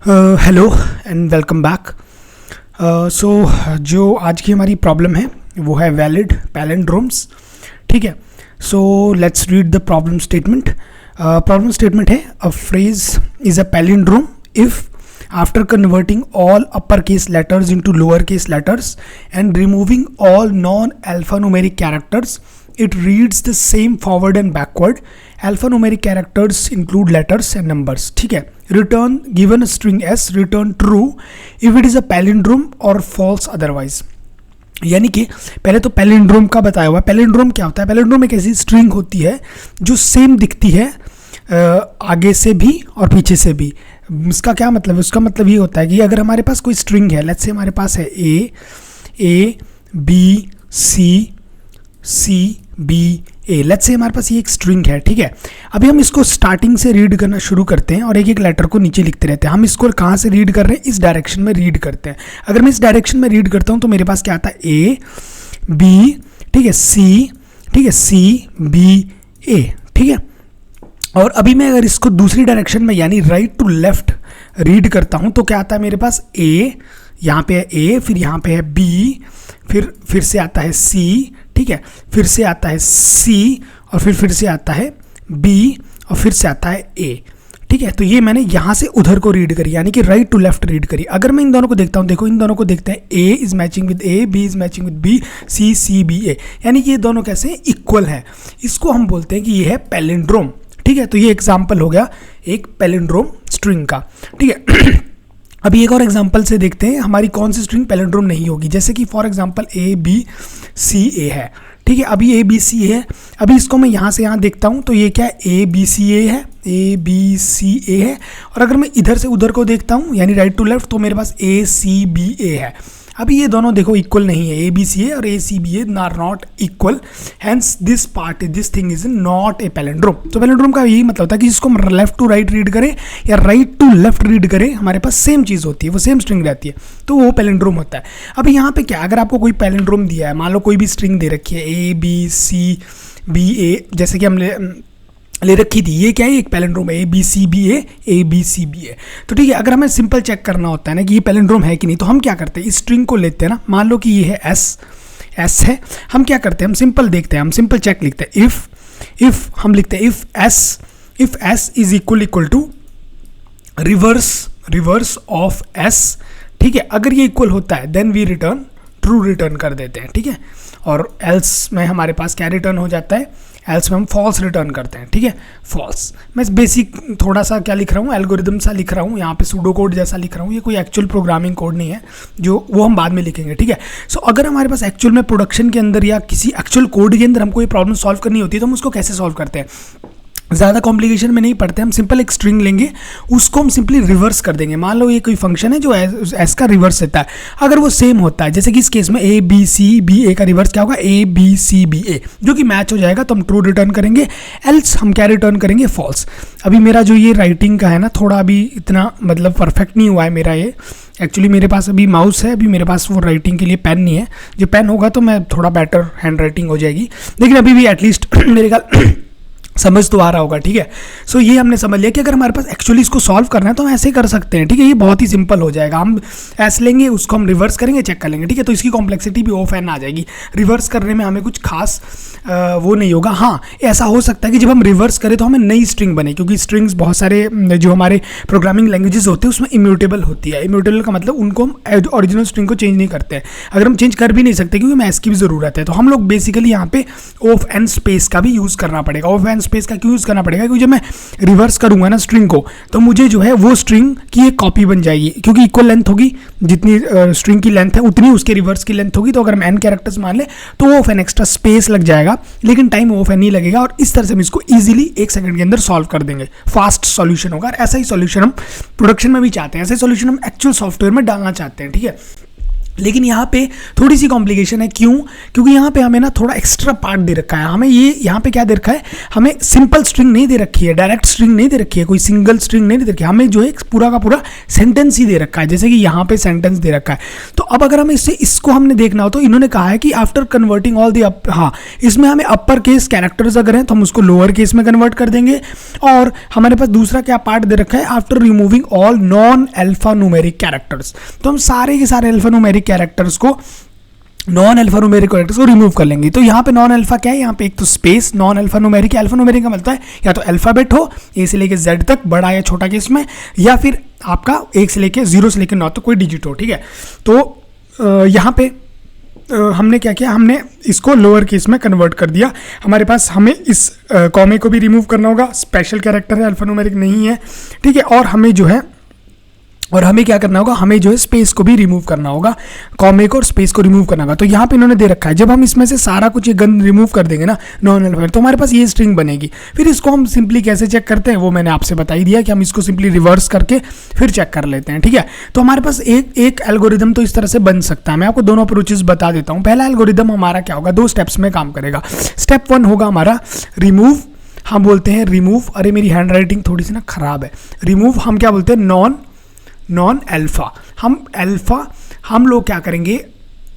Hello and welcome back. So जो आज की हमारी प्रॉब्लम है वो है वैलिड पैलिंड्रोम्स। ठीक है, so let's read the problem statement. Problem statement है a phrase is a palindrome if after converting all uppercase letters into lowercase letters and removing all non-alphanumeric characters, it reads the same forward and backward. Alphanumeric characters include letters and numbers. ठीक है, return given string s, return true if it is a palindrome or false otherwise. यानी कि पहले तो palindrome का बताया हुआ है। पैलिंड्रोम क्या होता है? पैलिंड्रोम एक ऐसी स्ट्रिंग होती है जो सेम दिखती है आगे से भी और पीछे से भी। इसका क्या मतलब है? उसका मतलब ये होता है कि अगर हमारे पास कोई स्ट्रिंग है, लेट्स से हमारे पास है A B C B A, let's say हमारे पास ये एक स्ट्रिंग है। ठीक है, अभी हम इसको स्टार्टिंग से रीड करना शुरू करते हैं और एक एक लेटर को नीचे लिखते रहते हैं। हम इसको कहाँ से रीड कर रहे हैं? इस डायरेक्शन में रीड करते हैं। अगर मैं इस डायरेक्शन में रीड करता हूँ तो मेरे पास क्या आता है? ए बी, ठीक है, सी, ठीक है, सी बी ए। ठीक है, और अभी मैं अगर इसको दूसरी डायरेक्शन में यानी राइट टू लेफ्ट रीड करता हूं तो क्या आता है मेरे पास? ए, यहाँ पे है ए, फिर यहाँ पे है बी, फिर से आता है सी, ठीक है, फिर से आता है सी, और फिर से आता है बी, और फिर से आता है ए। ठीक है, तो ये मैंने यहाँ से उधर को रीड करी, यानी कि राइट टू लेफ्ट रीड करी। अगर मैं इन दोनों को देखता हूँ, देखो इन दोनों को देखते हैं, A is matching with A, B is matching with B, C B A, यानी कि ये दोनों कैसे इक्वल है। इसको हम बोलते हैं कि ये है पैलिंड्रोम। ठीक है, तो ये एग्जाम्पल हो गया एक पैलिंड्रोम स्ट्रिंग का। ठीक है, अभी एक और एग्जाम्पल से देखते हैं हमारी कौन सी स्ट्रिंग पैलिंड्रोम नहीं होगी। जैसे कि for example A B C A है। ठीक है, अभी ए बी सी है, अभी इसको मैं यहाँ से यहाँ देखता हूँ तो ये क्या है? ए बी सी ए है, ए बी सी ए है। और अगर मैं इधर से उधर को देखता हूँ यानी राइट टू लेफ्ट तो मेरे पास ए सी बी ए है। अभी ये दोनों देखो इक्वल नहीं है, ए बी सी ए और A C B A are not equal, hence this thing is not a palindrome. तो पैलिंड्रोम का यही मतलब होता है कि जिसको हम लेफ्ट टू राइट रीड करें या राइट टू लेफ्ट रीड करें, हमारे पास सेम चीज़ होती है, वो सेम स्ट्रिंग रहती है, तो वो पैलिंड्रोम होता है। अभी यहाँ पे क्या, अगर आपको कोई पैलिंड्रोम दिया है, मान लो कोई भी स्ट्रिंग दे रखी है ए बी सी बी ए, जैसे कि हम ले रखी थी, ये क्या है? एक पैलिंड्रोम है, ए बी सी बी ए। तो ठीक है, अगर हमें सिंपल चेक करना होता है ना कि ये पैलिंड्रोम है कि नहीं, तो हम क्या करते हैं? इस स्ट्रिंग को लेते हैं ना, मान लो कि ये है एस है, हम क्या करते हैं? हम सिंपल देखते हैं, हम सिंपल चेक लिखते हैं, इफ हम लिखते हैं if s is equal to reverse of s. ठीक है, अगर ये इक्वल होता है then we return true return कर देते हैं। ठीक है, और एल्स में हमारे पास क्या रिटर्न हो जाता है? एल्स में हम फॉल्स रिटर्न करते हैं। ठीक है, फॉल्स। मैं बेसिक थोड़ा सा क्या लिख रहा हूँ, एल्गोरिदम सा लिख रहा हूँ, यहाँ पे सूडो कोड जैसा लिख रहा हूँ, ये कोई एक्चुअल प्रोग्रामिंग कोड नहीं है, जो वो हम बाद में लिखेंगे। ठीक है, सो अगर हमारे पास एक्चुअल में प्रोडक्शन के अंदर या किसी एक्चुअल कोड के अंदर हमको ये प्रॉब्लम सॉल्व करनी होती है तो हम उसको कैसे सॉल्व करते हैं? ज़्यादा कॉम्प्लिकेशन में नहीं पढ़ते, हम सिंपल एक स्ट्रिंग लेंगे, उसको हम सिंपली रिवर्स कर देंगे। मान लो ये कोई फंक्शन है जो एस का रिवर्स देता है, अगर वो सेम होता है, जैसे कि इस केस में ए बी सी बी ए का रिवर्स क्या होगा? ए बी सी बी ए, जो कि मैच हो जाएगा तो हम ट्रू रिटर्न करेंगे, एल्स हम क्या रिटर्न करेंगे? फॉल्स। अभी मेरा जो ये राइटिंग का है ना, थोड़ा अभी इतना मतलब परफेक्ट नहीं हुआ है मेरा ये। एक्चुअली मेरे पास अभी माउस है, अभी मेरे पास वो राइटिंग के लिए पेन नहीं है, जो पेन होगा तो मैं थोड़ा बेटर हैंड राइटिंग हो जाएगी, लेकिन अभी भी एटलीस्ट मेरे ख्याल समझ तो आ रहा होगा। ठीक है, सो ये हमने समझ लिया कि अगर हमारे पास एक्चुअली इसको सॉल्व करना है तो हम ऐसे कर सकते हैं। ठीक है, ये बहुत ही सिंपल हो जाएगा, हम ऐसे लेंगे, उसको हम रिवर्स करेंगे, चेक कर लेंगे। ठीक है, तो इसकी कॉम्प्लेक्सिटी भी ऑफ एन आ जाएगी, रिवर्स करने में हमें कुछ खास वो नहीं होगा। हाँ, ऐसा हो सकता है कि जब हम रिवर्स करें तो हमें नई स्ट्रिंग बने, क्योंकि स्ट्रिंग्स बहुत सारे जो हमारे प्रोग्रामिंग लैंग्वेजेस होते हैं उसमें इम्यूटेबल होती है। इम्यूटेबल का मतलब उनको हम ओरिजिनल स्ट्रिंग को चेंज नहीं करते हैं, अगर हम चेंज कर भी नहीं सकते क्योंकि हमें एस की भी ज़रूरत है, तो हम लोग बेसिकली यहाँ पे ऑफ एन स्पेस का भी यूज़ करना पड़ेगा। ऑफ एन स्पेस का क्यों यूज़ करना पड़ेगा? क्योंकि जब मैं रिवर्स करूंगा ना स्ट्रिंग को, तो मुझे जो है वो स्ट्रिंग की एक कॉपी बन जाएगी, क्योंकि इक्वल लेंथ होगी, जितनी स्ट्रिंग की लेंथ है उतनी उसके रिवर्स की लेंथ होगी। तो अगर हम एन कैरेक्टर्स मान ले तो ऑफ एन एक्स्ट्रा स्पेस लग जाएगा, लेकिन टाइम ऑफ एन नहीं लगेगा, और इस तरह से हम इसको इजीली 1 सेकंड के अंदर सॉल्व कर देंगे। फास्ट सॉल्यूशन होगा, और ऐसा ही सॉल्यूशन हम प्रोडक्शन में भी चाहते हैं, ऐसे सॉल्यूशन हम एक्चुअल सॉफ्टवेयर में डालना चाहते हैं। ठीक है, लेकिन यहाँ पे थोड़ी सी कॉम्प्लिकेशन है। क्यों? क्योंकि यहाँ पे हमें ना थोड़ा एक्स्ट्रा पार्ट दे रखा है। हमें ये यहाँ पे क्या दे रखा है, हमें सिंपल स्ट्रिंग नहीं दे रखी है, डायरेक्ट स्ट्रिंग नहीं दे रखी है, कोई सिंगल स्ट्रिंग नहीं दे रखी है, हमें जो है पूरा का पूरा सेंटेंस ही दे रखा है, जैसे कि यहाँ पे सेंटेंस दे रखा है। तो अब अगर हमें इसको हमने देखना हो तो इन्होंने कहा है कि आफ्टर कन्वर्टिंग ऑल द हाँ, इसमें हमें अपर केस कैरेक्टर्स अगर हैं तो हम उसको लोअर केस में कन्वर्ट कर देंगे। और हमारे पास दूसरा क्या पार्ट दे रखा है, after removing all non alpha numeric characters, तो हम सारे के सारे अल्फा न्यूमेरिक कैरेक्टर्स को, नॉन अल्फा न्यूमेरिक कैरेक्टर्स को रिमूव कर लेंगे। तो यहाँ पे नॉन अल्फा क्या है, यहाँ पे एक तो space, non alpha numeric, alpha numeric का मतलब है या तो अल्फाबेट हो ए से लेके जेड तक, बड़ा या छोटा केस में, या फिर आपका 1 से लेके 0 से लेके 9 तक कोई डिजिट हो, ठीक है। तो यहाँ पे हमने क्या किया, हमने इसको लोअर केस में कन्वर्ट कर दिया। हमारे पास हमें इस कॉमे को भी रिमूव करना होगा, स्पेशल कैरेक्टर है, अल्फा न्यूमेरिक नहीं है, ठीक है। और हमें जो है, और हमें क्या करना होगा, हमें जो है स्पेस को भी रिमूव करना होगा, कॉमे को और स्पेस को रिमूव करना होगा। तो यहाँ पे इन्होंने दे रखा है, जब हम इसमें से सारा कुछ ये गन रिमूव कर देंगे ना नॉन अल्फाबेट, तो हमारे पास ये स्ट्रिंग बनेगी। फिर इसको हम सिंपली कैसे चेक करते हैं वो मैंने आपसे बता ही दिया कि हम इसको सिंपली रिवर्स करके फिर चेक कर लेते हैं, ठीक है। तो हमारे पास एक एल्गोरिदम तो इस तरह से बन सकता है। मैं आपको दोनों अप्रोचेस बता देता हूँ। पहला एल्गोरिदम हमारा क्या होगा, 2 स्टेप्स में काम करेगा। स्टेप 1 होगा हमारा रिमूव, हम बोलते हैं रिमूव, अरे मेरी हैंड राइटिंग थोड़ी सी ना खराब है, रिमूव हम क्या बोलते हैं, नॉन अल्फा। हम लोग क्या करेंगे,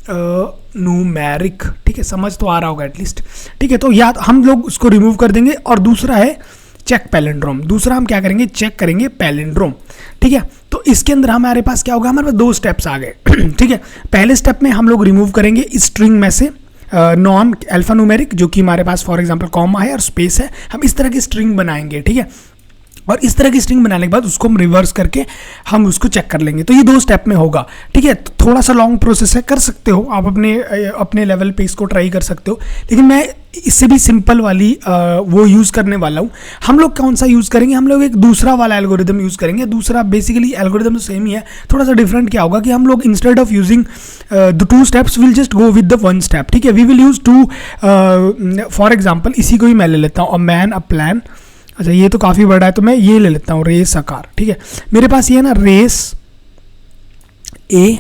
न्यूमेरिक, ठीक है, समझ तो आ रहा होगा एटलीस्ट, ठीक है। तो याद हम लोग उसको रिमूव कर देंगे। और दूसरा है चेक पैलिंड्रोम, दूसरा हम क्या करेंगे, चेक करेंगे पैलिंड्रोम, ठीक है। तो इसके अंदर हमारे पास क्या होगा, हमारे पास 2 स्टेप्स आ गए, ठीक है। पहले स्टेप में हम लोग रिमूव करेंगे इस स्ट्रिंग में से नॉन अल्फा न्यूमेरिक, जो कि हमारे पास फॉर एग्जांपल कॉमा है और स्पेस है, हम इस तरह की स्ट्रिंग बनाएंगे, ठीक है। और इस तरह की स्ट्रिंग बनाने के बाद उसको हम रिवर्स करके हम उसको चेक कर लेंगे। तो ये 2 स्टेप में होगा, ठीक है। तो थोड़ा सा लॉन्ग प्रोसेस है, कर सकते हो आप अपने लेवल पे इसको ट्राई कर सकते हो, लेकिन मैं इससे भी सिंपल वाली वो यूज़ करने वाला हूँ। हम लोग कौन सा यूज़ करेंगे, हम लोग एक दूसरा वाला एल्गोरिदम यूज़ करेंगे। दूसरा बेसिकली एल्गोरिदम तो सेम ही है, थोड़ा सा डिफरेंट क्या होगा कि हम लोग instead of using the 2 steps will just go with the 1 step, ठीक है। We will use 2, for example इसी को ही मैं ले लेता हूँ, अ मैन अ प्लान। अच्छा ये तो काफ़ी बड़ा है, तो मैं ये ले लेता हूँ, रेस अ कार, ठीक है। मेरे पास ये है ना, रेस ए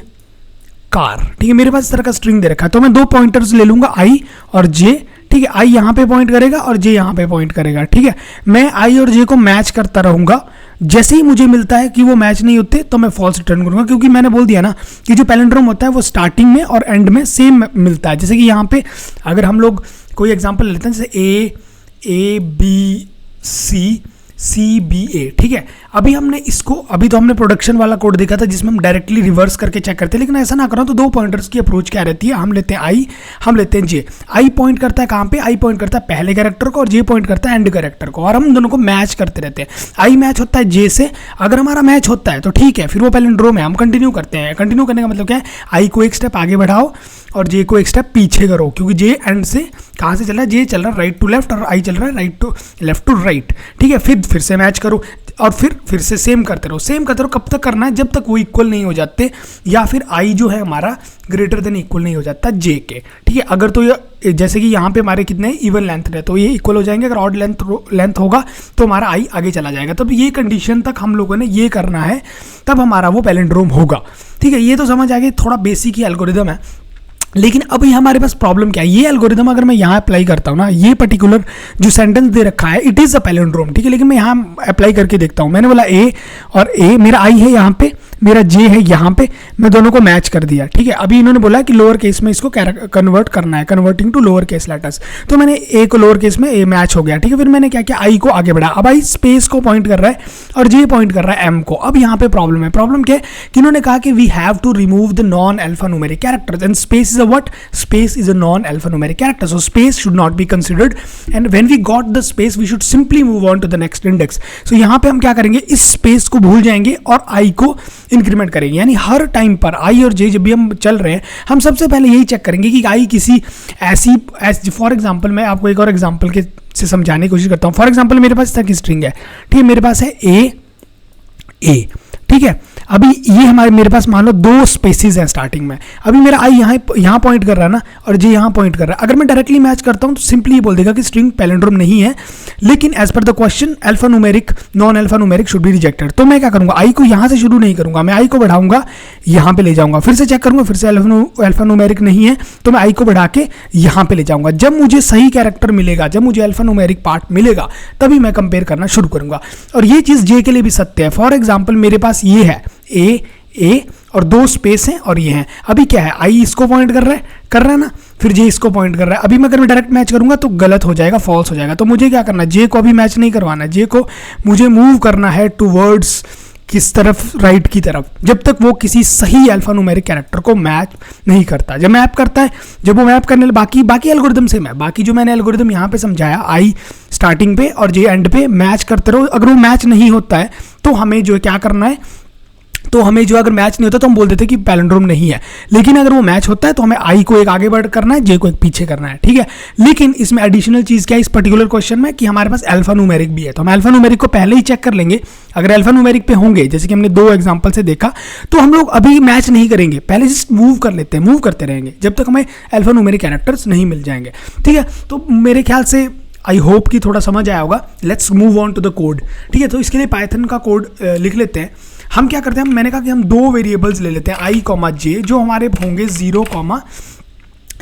कार, ठीक है। मेरे पास इस तरह का स्ट्रिंग दे रखा है, तो मैं 2 पॉइंटर्स ले लूंगा, आई और जे, ठीक है। आई यहाँ पे पॉइंट करेगा और जे यहाँ पे पॉइंट करेगा, ठीक है। मैं आई और जे को मैच करता रहूंगा। जैसे ही मुझे मिलता है कि वो मैच नहीं होते तो मैं फॉल्स रिटर्न करूंगा, क्योंकि मैंने बोल दिया ना कि जो पैलिंड्रोम होता है वो स्टार्टिंग में और एंड में सेम मिलता है। जैसे कि यहाँ पे अगर हम लोग कोई एग्जाम्पल लेते हैं, जैसे ए बी सी बी ए, ठीक है। अभी तो हमने प्रोडक्शन वाला कोड देखा था जिसमें हम डायरेक्टली रिवर्स करके चेक करते हैं, लेकिन ऐसा ना करो। तो 2 पॉइंटर्स की अप्रोच क्या रहती है, हम लेते हैं आई, हम लेते हैं जे। आई पॉइंट करता है कहाँ पे, आई पॉइंट करता है पहले कैरेक्टर को और जे पॉइंट करता है एंड कैरेक्टर को, और हम दोनों को मैच करते रहते हैं। आई मैच होता है जे से, अगर हमारा मैच होता है तो ठीक है, फिर वो पैलिंड्रोम है, हम कंटिन्यू करते हैं। कंटिन्यू करने का मतलब क्या है, आई को एक स्टेप आगे बढ़ाओ और जे को एक स्टेप पीछे करो, क्योंकि जे एंड से कहाँ से चल रहा है, जे चल रहा है राइट टू लेफ्ट और आई चल रहा है लेफ्ट टू राइट, ठीक है। फिर से मैच करो और फिर से सेम करते रहो। कब तक करना है, जब तक वो इक्वल नहीं हो जाते या फिर आई जो है हमारा ग्रेटर देन इक्वल नहीं हो जाता जे के, ठीक है। अगर तो ये जैसे कि यहाँ पे हमारे कितने इवन लेंथ है तो ये इक्वल हो जाएंगे, अगर ऑड लेंथ होगा तो हमारा आई आगे चला जाएगा। तब ये कंडीशन तक हम लोगों ने ये करना है, तब हमारा वो पैलिंड्रोम होगा, ठीक है। ये तो समझ आ गई, थोड़ा बेसिक ही एल्गोरिदम है। लेकिन अभी हमारे पास प्रॉब्लम क्या है, ये एल्गोरिदम अगर मैं यहाँ अप्लाई करता हूँ ना, ये पर्टिकुलर जो सेंटेंस दे रखा है इट इज़ अ पैलिंड्रोम, ठीक है। लेकिन मैं यहाँ अप्लाई करके देखता हूँ, मैंने बोला ए और ए, मेरा आई है यहाँ पे, मेरा जे है यहाँ पे, मैं दोनों को मैच कर दिया, ठीक है। अभी इन्होंने बोला कि लोअर केस में इसको कन्वर्ट करना है, converting to lower case letters, तो मैंने ए को लोअर केस में ए मैच हो गया, ठीक है। फिर मैंने क्या किया, आई को आगे बढ़ा, अब आई स्पेस को पॉइंट कर रहा है और जे पॉइंट कर रहा है एम को। अब यहाँ पे प्रॉब्लम है, प्रॉब्लम क्या है कि इन्होंने कहा कि we have to remove the non alpha numeric characters and space is a what, space is a non alpha numeric character, so space should not be considered and when we got the space we should simply move on to the next index. So यहाँ पे हम क्या करेंगे, इस space को भूल जाएंगे और आई को इंक्रीमेंट करेंगे, यानी हर टाइम पर आई और जे जब भी हम चल रहे हैं, हम सबसे पहले यही चेक करेंगे कि आई किसी ऐसी फॉर एग्जांपल मैं आपको एक और एग्जांपल के से समझाने की कोशिश करता हूं। फॉर एग्जांपल मेरे पास इस तरह की स्ट्रिंग है, ठीक है। मेरे पास है ए, ठीक है। अभी ये हमारे मेरे पास मान लो दो स्पेसिस हैं स्टार्टिंग में, अभी मेरा आई यहाँ पॉइंट कर रहा है ना और जे यहाँ पॉइंट कर रहा है। अगर मैं डायरेक्टली मैच करता हूँ तो सिंपली ये बोल देगा कि स्ट्रिंग पैलिंड्रोम नहीं है, लेकिन as per the question alpha numeric non alpha numeric should be rejected. तो मैं क्या करूँगा, आई को यहाँ से शुरू नहीं करूँगा, मैं आई को बढ़ाऊंगा, यहाँ पे ले जाऊँगा, फिर से चेक करूँगा, फिर से अल्फा न्यूमेरिक नहीं है तो मैं आई को बढ़ा के यहाँ पे ले जाऊँगा। जब मुझे सही कैरेक्टर मिलेगा, जब मुझे अल्फा न्यूमेरिक पार्ट मिलेगा, तभी मैं कंपेयर करना शुरू करूँगा। और ये चीज़ जे के लिए भी सत्य है। फॉर एग्जाम्पल मेरे पास ये है ए और दो स्पेस हैं और ये हैं, अभी क्या है, आई इसको पॉइंट कर रहा है ना, फिर जे इसको पॉइंट कर रहा है। अभी मैं अगर मैं डायरेक्ट मैच करूंगा तो गलत हो जाएगा, फॉल्स हो जाएगा। तो मुझे क्या करना है, जे को अभी मैच नहीं करवाना है, जे को मुझे मूव करना है टूवर्ड्स किस तरफ, राइट की तरफ, जब तक वो किसी सही अल्फा न्यूमेरिक कैरेक्टर को मैच नहीं करता। जब मैप करता है, जब वो मैप करने बाकी एल्गोरिदम से मैं बाकी जो मैंने एल्गोरिदम यहाँ पे समझाया, आई स्टार्टिंग पे और जे एंड पे मैच करते रहो। अगर वो मैच नहीं होता है तो हमें जो है क्या करना है, तो हमें जो अगर मैच नहीं होता तो हम बोल देते हैं कि पैलिंड्रोम नहीं है, लेकिन अगर वो मैच होता है तो हमें आई को एक आगे बढ़ करना है, जे को एक पीछे करना है, ठीक है। लेकिन इसमें एडिशनल चीज़ क्या है इस पर्टिकुलर क्वेश्चन में, कि हमारे पास अल्फा न्यूमेरिक भी है, तो हम अल्फा न्यूमेरिक को पहले ही चेक कर लेंगे। अगर अल्फा न्यूमेरिक पे होंगे, जैसे कि हमने दो एग्जाम्पल से देखा, तो हम लोग अभी मैच नहीं करेंगे, पहले जस्ट मूव कर लेते हैं, मूव करते रहेंगे जब तक हमें अल्फा न्यूमेरिक कैरेक्टर्स नहीं मिल जाएंगे, ठीक है। तो मेरे ख्याल से आई होप कि थोड़ा समझ आया होगा। Let's move on to the code, ठीक है। तो इसके लिए पाइथन का कोड लिख लेते हैं। हम क्या करते हैं, मैंने कहा कि हम दो वेरिएबल्स ले लेते हैं, आई कॉमा जे, जो हमारे होंगे 0 कॉमा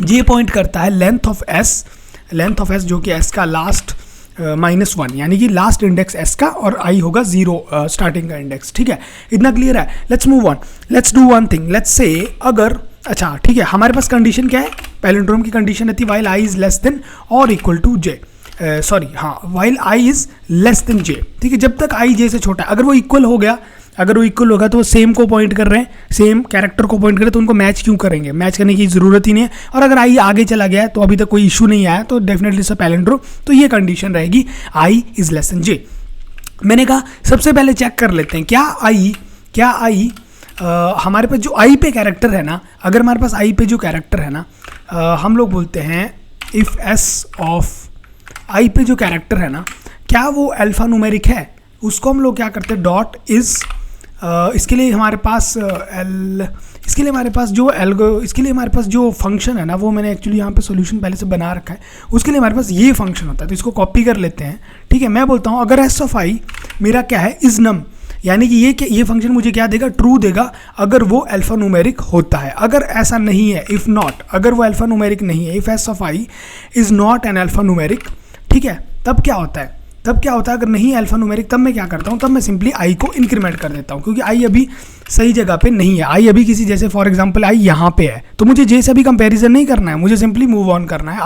जे पॉइंट करता है लेंथ ऑफ एस जो कि एस का लास्ट -1 यानी कि लास्ट इंडेक्स एस का, और आई होगा 0 स्टार्टिंग का इंडेक्स, ठीक है। इतना क्लियर है। Let's move on, let's do one thing. Let's say अगर, अच्छा ठीक है, हमारे पास कंडीशन क्या है, पैलिंड्रोम की कंडीशन रहती है while I is less than और equal to J, while I is less than J, ठीक है। जब तक आई जे से छोटा है, अगर वो इक्वल हो गया, तो वो सेम को पॉइंट कर रहे हैं, सेम कैरेक्टर को पॉइंट कर रहे हैं, तो उनको मैच क्यों करेंगे, मैच करने की ज़रूरत ही नहीं है। और अगर आई आगे चला गया है तो अभी तक कोई इशू नहीं आया, तो डेफिनेटली इसका पैलिंड्रोम, तो ये कंडीशन रहेगी आई इज लेस देन जे। मैंने कहा सबसे पहले चेक कर लेते हैं क्या आई हमारे पास जो आई पे कैरेक्टर है ना, अगर हमारे पास आई पे जो कैरेक्टर है ना, हम लोग बोलते हैं इफ़ एस ऑफ आई पे जो कैरेक्टर है ना, क्या वो अल्फा न्यूमेरिक है, उसको हम लोग क्या करते हैं, डॉट इज, इसके लिए हमारे पास जो फंक्शन है ना, वो मैंने एक्चुअली यहाँ पे सॉल्यूशन पहले से बना रखा है, उसके लिए हमारे पास ये फंक्शन होता है, तो इसको कॉपी कर लेते हैं, ठीक है। मैं बोलता हूँ अगर एस ऑफ आई मेरा क्या है, इज नम, यानी कि ये फंक्शन मुझे क्या देगा, ट्रू देगा अगर वो अल्फा न्यूमेरिक होता है। अगर ऐसा नहीं है, इफ़ नॉट, अगर वो अल्फा न्यूमेरिक नहीं है, if S of I is not an alpha numeric, ठीक है, तब क्या होता है, अगर नहीं अल्फा न्यूमेरिक, तब मैं क्या करता हूँ, तब मैं सिंपली आई को इंक्रीमेंट कर देता हूँ, क्योंकि आई अभी सही जगह पे नहीं है। आई अभी किसी, जैसे फॉर एग्जांपल आई यहाँ पे है, तो मुझे जे से अभी कंपैरिजन नहीं करना है, मुझे सिंपली मूव ऑन करना है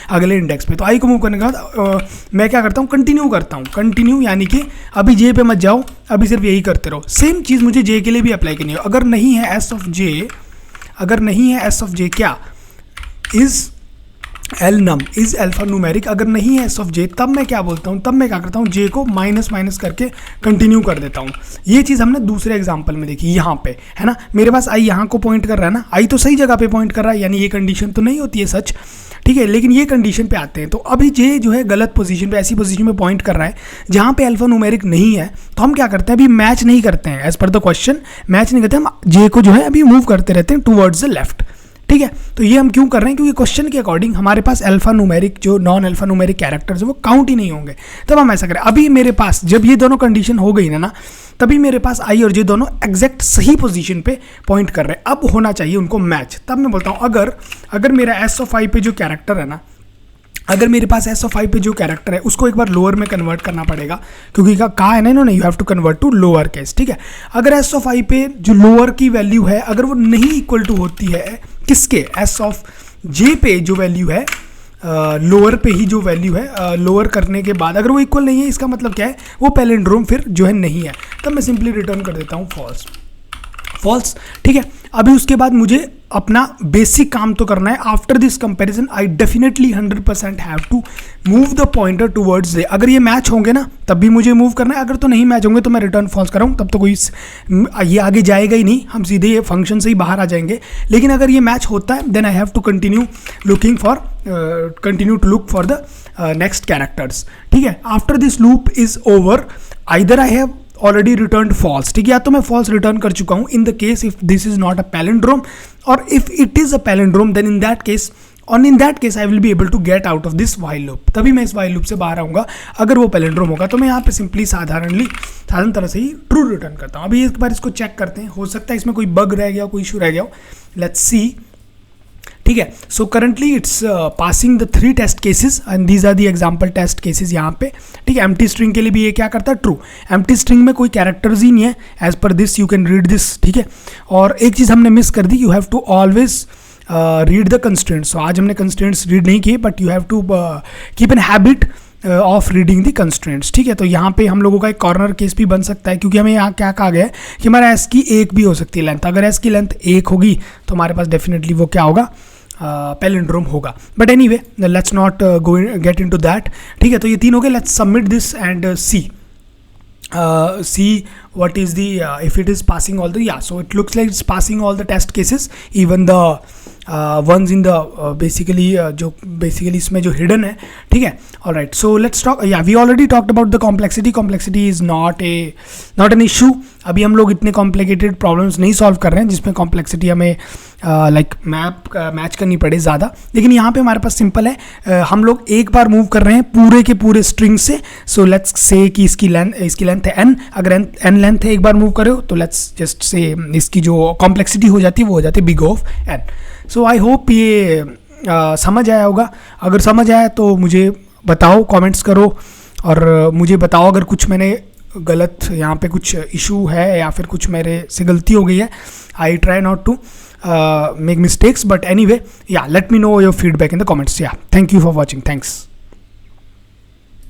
अगले इंडेक्स पे। तो आई को मूव करने के बाद मैं क्या करता हूँ, कंटिन्यू, यानी कि अभी जे पे मत जाओ, अभी सिर्फ यही करते रहो। सेम चीज़ मुझे जे के लिए भी अप्लाई करनी है। अगर नहीं है एस ऑफ जे क्या, is l num, is alpha numeric, अगर नहीं है एस ऑफ जे, तब मैं क्या बोलता हूँ, तब मैं क्या करता हूँ, जे को माइनस करके कंटिन्यू कर देता हूँ। ये चीज़ हमने दूसरे एग्जांपल में देखी, यहाँ पे है ना, मेरे पास आई यहाँ को पॉइंट कर रहा है ना, आई तो सही जगह पे पॉइंट कर रहा है, यानी ये कंडीशन तो नहीं होती है सच, ठीक है। लेकिन ये कंडीशन पे आते हैं, तो अभी जे जो है गलत पोजीशन पे, ऐसी पोजीशन में पॉइंट कर रहा है जहाँ पे अल्फा न्यूमेरिक नहीं है, तो हम क्या करते हैं, अभी मैच नहीं करते हैं, as per the question match नहीं करते, हम जे को जो है अभी मूव करते रहते हैं टूवर्ड्स द लेफ्ट, ठीक है। तो ये हम क्यों कर रहे हैं, क्योंकि क्वेश्चन के अकॉर्डिंग हमारे पास अल्फा न्यूमेरिक जो नॉन अल्फा न्यूमेरिक कैरेक्टर्स वो काउंट ही नहीं होंगे, तब हम ऐसा करें। अभी मेरे पास जब ये दोनों कंडीशन हो गई ना, तभी मेरे पास आई और जे दोनों एग्जैक्ट सही पोजीशन पे पॉइंट कर रहे हैं, अब होना चाहिए उनको मैच। तब मैं बोलता हूँ अगर मेरा एस ऑफ आई पे जो कैरेक्टर है ना, अगर मेरे पास एस ऑफ आई पे जो कैरेक्टर है उसको एक बार लोअर में कन्वर्ट करना पड़ेगा, क्योंकि कहा है ना इन्होंने, you have to convert to lower case, ठीक है। अगर एस ऑफ आई पे जो लोअर की वैल्यू है, अगर वो नहीं इक्वल टू होती है किसके, एस ऑफ जे पे जो वैल्यू है, लोअर पे ही जो वैल्यू है, लोअर करने के बाद अगर वो इक्वल नहीं है, इसका मतलब क्या है, वो पैलिंड्रोम फिर जो है नहीं है, तब मैं सिंपली रिटर्न कर देता हूँ फॉल्स, ठीक है। अभी उसके बाद मुझे अपना बेसिक काम तो करना है। After this comparison I definitely 100% have to move the pointer towards J. अगर ये मैच होंगे ना तब भी मुझे मूव करना है, अगर तो नहीं मैच होंगे तो मैं रिटर्न फॉल्स कर रहा हूँ, तब तो कोई ये आगे जाएगा ही नहीं, हम सीधे ये फंक्शन से ही बाहर आ जाएंगे। लेकिन अगर ये मैच होता है then I have to continue to look for the next characters, ठीक है। After this loop is over, either I have already return false, ठीक है, या तो मैं फॉल्स रिटर्न कर चुका हूँ in the case if this is not a palindrome, और if it is a palindrome then in that case I will be able to get out of this while loop, तभी मैं इस while loop से बाहर आऊँगा अगर वो palindrome होगा। तो मैं यहाँ पे सिंपली साधारण तरह से ही ट्रू रिटर्न करता हूँ। अभी एक बार इसको चेक करते हैं, हो सकता है इसमें कोई बग रह गया, कोई इशू रह गया हो, लेट्स सी, ठीक है। So currently it's passing the 3 test cases and these are the example test cases यहाँ पे, ठीक है। एम्प्टी स्ट्रिंग के लिए भी ये क्या करता है, ट्रू। एम्प्टी स्ट्रिंग में कोई कैरेक्टर्स ही नहीं है, as per this you can read this, ठीक है। और एक चीज़ हमने मिस कर दी, you have to always read the constraints. So आज हमने कंस्ट्रेंट्स रीड नहीं किए, but you have to keep an habit of reading the constraints, ठीक है। तो यहाँ पे हम लोगों का एक कॉर्नर केस भी बन सकता है, क्योंकि हमें यहाँ क्या कहा गया है कि हमारा एस की 1 भी हो सकती है लेंथ। अगर एस की लेंथ 1 होगी तो हमारे पास डेफिनेटली वो क्या होगा, पैलिंड्रोम होगा। But anyway let's not get into that, ठीक है। तो ये 3 हो गए, let's submit this and see what is the if it is passing all the, yeah, so it looks like it's passing all the test cases, even the ones in the basically जो basically इसमें जो hidden है, ठीक है। alright, so let's talk, yeah, we already talked about the complexity is not an issue। अभी हम लोग इतने कॉम्प्लिकेटेड प्रॉब्लम्स नहीं सॉल्व कर रहे हैं जिसमें कॉम्प्लेक्सिटी हमें लाइक मैच करनी पड़े ज़्यादा, लेकिन यहाँ पे हमारे पास सिंपल है, हम लोग एक बार मूव कर रहे हैं पूरे के पूरे स्ट्रिंग से। सो लेट्स से कि इसकी लेंथ है n, अगर n लेंथ है एक बार मूव करे हो तो लेट्स जस्ट से इसकी जो कॉम्प्लेक्सिटी हो जाती है वो हो जाती है big of n। So I hope ये समझ आया होगा। अगर समझ आया तो मुझे बताओ, कमेंट्स करो, और मुझे बताओ अगर कुछ मैंने गलत यहाँ पे कुछ इशू है या फिर कुछ मेरे से गलती हो गई है। I try not to make mistakes, but anyway yeah let me know your feedback in the comments. Yeah thank you for watching, thanks.